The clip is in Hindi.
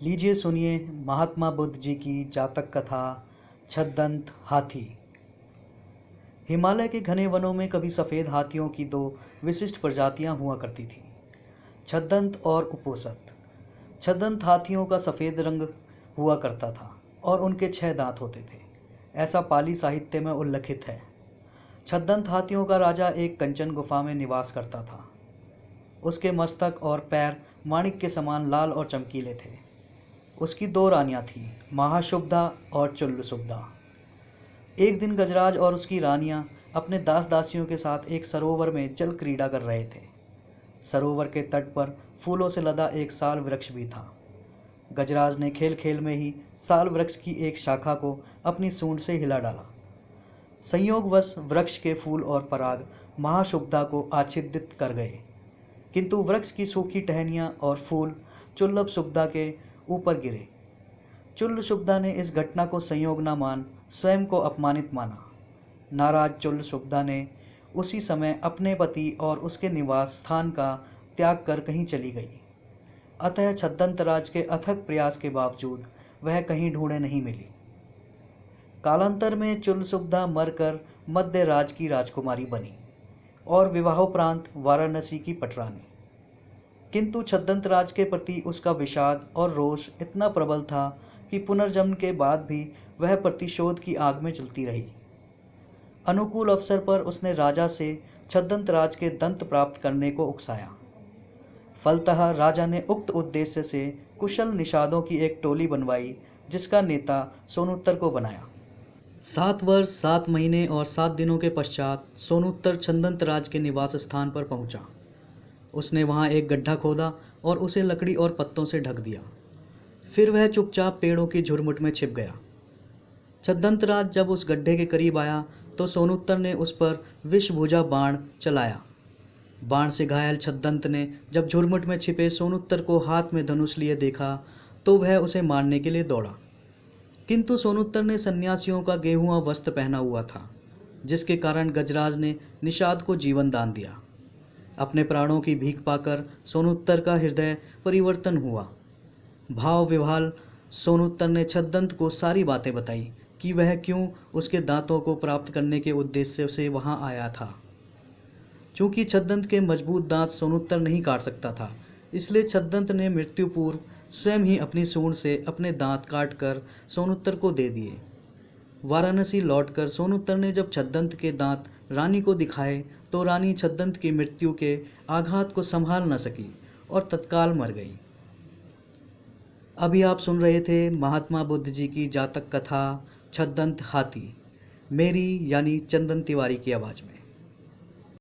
लीजिए सुनिए महात्मा बुद्ध जी की जातक कथा छद्दंत हाथी। हिमालय के घने वनों में कभी सफ़ेद हाथियों की दो विशिष्ट प्रजातियां हुआ करती थीं, छद्दंत और उपोषत। छद्दंत हाथियों का सफ़ेद रंग हुआ करता था और उनके 6 दांत होते थे, ऐसा पाली साहित्य में उल्लिखित है। छद्दंत हाथियों का राजा एक कंचन गुफा में निवास करता था। उसके मस्तक और पैर माणिक के समान लाल और चमकीले थे। उसकी 2 रानियां थीं, महाशुभदा और चुल्लसुभदा। एक दिन गजराज और उसकी रानियां अपने दास दासियों के साथ एक सरोवर में जल क्रीड़ा कर रहे थे। सरोवर के तट पर फूलों से लदा एक साल वृक्ष भी था। गजराज ने खेल खेल में ही साल वृक्ष की एक शाखा को अपनी सूंड से हिला डाला। संयोगवश वृक्ष के फूल और पराग महाशुभदा को आच्छादित कर गए, किंतु वृक्ष की सूखी टहनियाँ और फूल चुल्लभ सुभदा के ऊपर गिरे। चुल्लसुभदा ने इस घटना को संयोग न मान स्वयं को अपमानित माना। नाराज चुल्लसुभदा ने उसी समय अपने पति और उसके निवास स्थान का त्याग कर कहीं चली गई। अतः छद्दंतराज के अथक प्रयास के बावजूद वह कहीं ढूंढे नहीं मिली। कालांतर में चुल्लसुभदा मरकर मध्य राज की राजकुमारी बनी और विवाहोपरांत वाराणसी की पटरानी। किंतु छद्दंतराज के प्रति उसका विषाद और रोष इतना प्रबल था कि पुनर्जन्म के बाद भी वह प्रतिशोध की आग में जलती रही। अनुकूल अवसर पर उसने राजा से छद्दंतराज के दंत प्राप्त करने को उकसाया। फलतः राजा ने उक्त उद्देश्य से कुशल निषादों की एक टोली बनवाई, जिसका नेता सोनूत्तर को बनाया। 7 वर्ष 7 महीने और 7 दिनों के पश्चात सोनूत्तर छद्दंतराज के निवास स्थान पर पहुंचा। उसने वहां एक गड्ढा खोदा और उसे लकड़ी और पत्तों से ढक दिया। फिर वह चुपचाप पेड़ों की झुरमुट में छिप गया। छद्दंतराज जब उस गड्ढे के करीब आया तो सोनूत्तर ने उस पर विषभुजा बाण चलाया। बाण से घायल छद्दंत ने जब झुरमुट में छिपे सोनूत्तर को हाथ में धनुष लिए देखा तो वह उसे मारने के लिए दौड़ा, किंतु सोनूत्तर ने सन्यासियों का गेहुआ वस्त्र पहना हुआ था, जिसके कारण गजराज ने निषाद को जीवन दान दिया। अपने प्राणों की भीख पाकर सोनूत्तर का हृदय परिवर्तन हुआ। भाव विह्वल सोनूत्तर ने छद्दंत को सारी बातें बताई कि वह क्यों उसके दांतों को प्राप्त करने के उद्देश्य से वहां आया था। चूंकि छद्दंत के मजबूत दांत सोनूत्तर नहीं काट सकता था, इसलिए छद्दंत ने मृत्यु पूर्व स्वयं ही अपनी सूंड से अपने दांत काटकर सोनूत्तर को दे दिए। वाराणसी लौटकर सोनूत्तर ने जब छद्दंत के दांत रानी को दिखाए तो रानी छद्दंत की मृत्यु के आघात को संभाल न सकी और तत्काल मर गई। अभी आप सुन रहे थे महात्मा बुद्ध जी की जातक कथा छद्दंत हाथी, मेरी यानी चंदन तिवारी की आवाज़ में।